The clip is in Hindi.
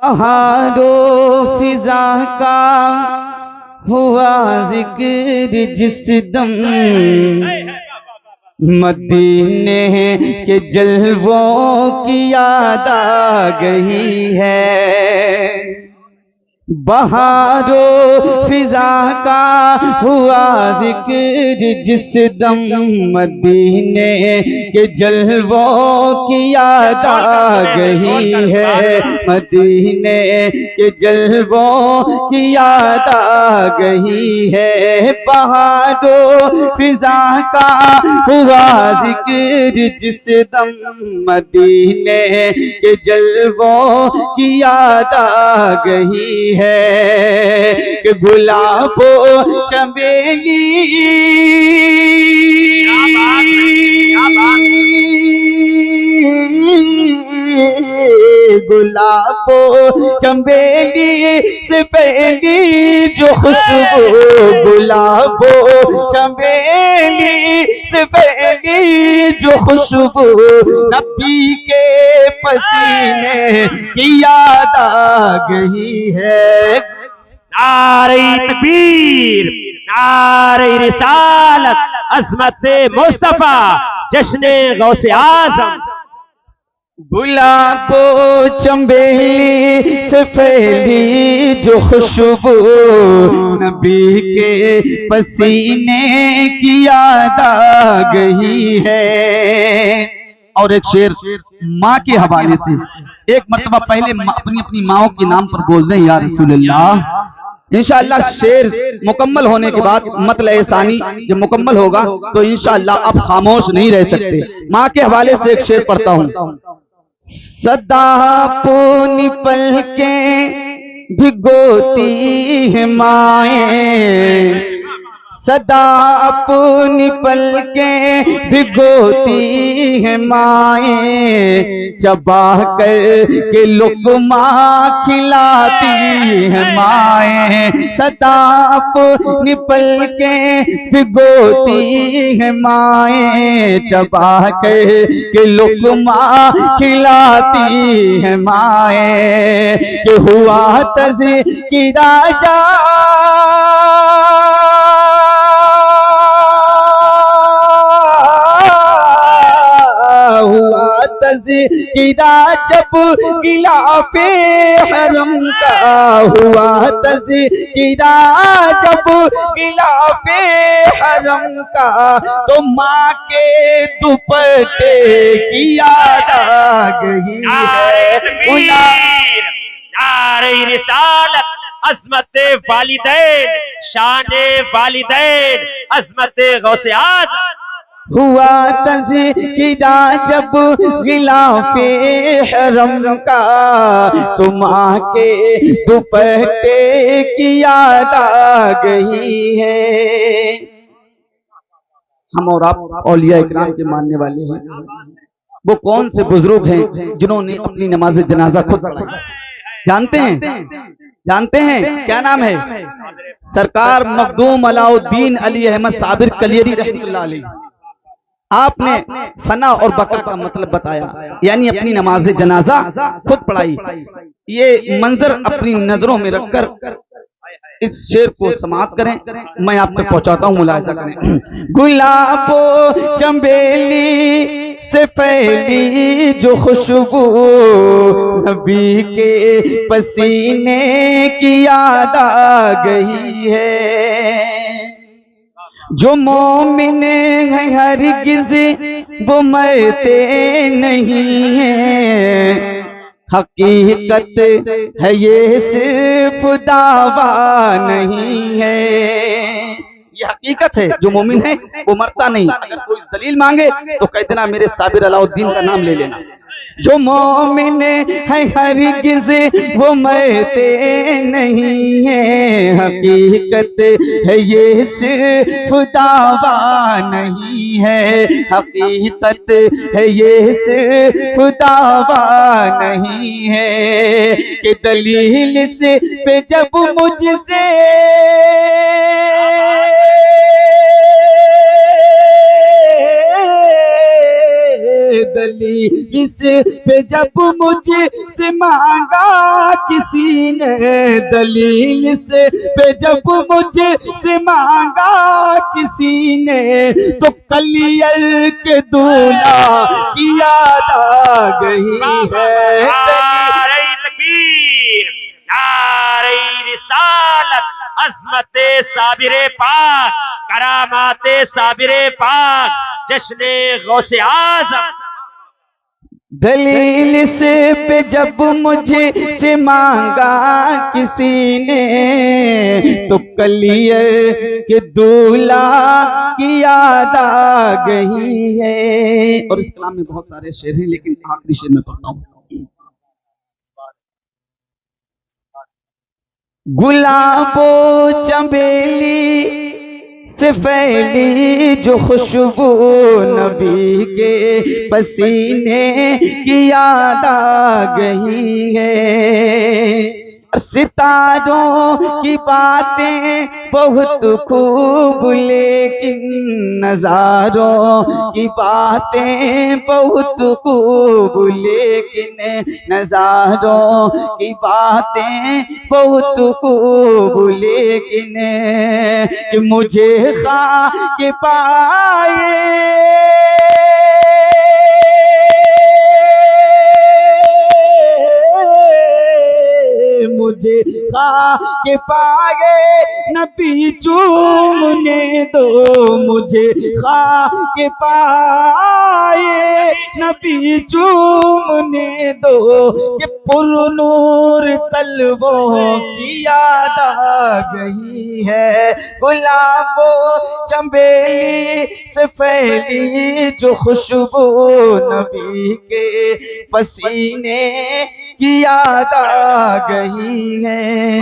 बहारो फिजा का हुआ जिक्र जिस दम, मदीने के जलवों की याद आ गई है। बहारो फिजा का हुआ जिक्र जिस दम, मदीने के जलवों की याद आ गई है। मदीने के जलवों की याद आ गई है। बहारो फिजा का हुआ जिक्र जिस दम, मदीने के जलवों की याद आ गई है कि गुलाबो चमेली गुलाबो चमेली से पहली जो खुशबू, गुलाबो चमेली से पहली जो खुशबू, नबी के पसीने की याद आ गई है। नारे तकबीर, नारे रिसालत, अज़मत मुस्तफा, जश्न गौसे आज़म। गुलाबो चंबेली से फैली जो खुशबू, नबी के पसीने की याद आ गई है। और एक शेर माँ के हवाले से, एक मर्तबा पहले अपनी अपनी माओ के नाम पर बोल दें या रसूलल्लाह। इंशाअल्लाह शेर मुकम्मल होने के बाद मतलब सानी जब मुकम्मल होगा तो इंशाअल्लाह आप खामोश नहीं रह सकते। माँ के हवाले से एक शेर पढ़ता हूँ। सदा पूनी पल के भिगोती है माएं, सदा अपनी पल के भिगोती है माएं, चबा कर के लुक़मा खिलाती है माएं। सदा अपनी पल के भिगोती है माएं, चबा कर के लुक़मा खिलाती है माएं। कि हुआ तज़किरा जा हुआ तज़किरा जब गिलाफे हरम का, हुआ तज़किरा जब गिलाफे हरम का, तो माँ के दुपट्टे की याद आ गई है। नारे रिसालत, अज़मत वालिदैन, शान वालिदैन, अज़मत गौसे आज़म। हुआ तज़किरा जब गिलाफे हरम का, तो माँ के दुपट्टे की याद आ गई है। हम और आप औलिया इकराम के मानने वाले हैं। वो कौन से बुजुर्ग हैं जिन्होंने अपनी नमाज जनाजा खुद पढ़ाई? जानते हैं? जानते हैं क्या नाम है? सरकार मखदूम अलाउद्दीन अली अहमद साबिर कलियरी रहमतुल्लाह अलैह। आपने फना और बका का मतलब बताया, यानी अपनी नमाज जनाजा खुद पढ़ाई। ये मंजर अपनी नजरों में रखकर इस शेर को समाप्त करें, मैं आप तक पहुंचाता हूं, मुलाहिजा करें। गुलाबो चंबेली से फैली जो खुशबू, नबी के पसीने की याद आ गई है। जो मोमिन है हरगिज़ वो मरते नहीं है, हकीकत है ये सिर्फ दावा नहीं है। ये हकीकत है, जो मोमिन है वो मरता नहीं। अगर कोई दलील मांगे तो कह देना मेरे साबिर अलाउद्दीन का नाम ले लेना। जो मोमिन है हरगिज़ वो मरते नहीं है, हकीकत है ये सिर्फ दावा नहीं है, हकीकत है ये सिर्फ दावा नहीं है। कि दलील से पे जब मुझसे दलील पे जब मुझसे मांगा किसी ने, दलील से पे जब मुझसे मांगा किसी ने, तो कलियर के दूल्हा की याद आ गई है। नारे तकबीर, नारे रिसालत, अज़मत साबिरे पाक, करामाते साबिरे पाक, जश्ने गौसे आज़म। दलील से पे जब मुझसे मांगा किसी ने, तो कलियर के दूल्हा की याद आ गई है। और इस कलाम में बहुत सारे शेर हैं, लेकिन आखिरी शेर में पढ़ता हूँ। गुलाबो चमेली से फैली जो खुशबू, नबी के पसीने की याद आ गई है। सितारों की बातें बहुत खूब, लेकिन नजारों की बातें बहुत खूब, लेकिन नजारों की बातें बहुत खूब, लेकिन कि मुझे खा के पाए मुझे खा के पाए नबी चूमने दो, मुझे खा के पाए नबी चूमने दो, कि पुरनूर तलवों की याद आ गई है। गुलाबो चंबेली से फैली जो खुशबू, नबी के पसीने की याद आ गई है।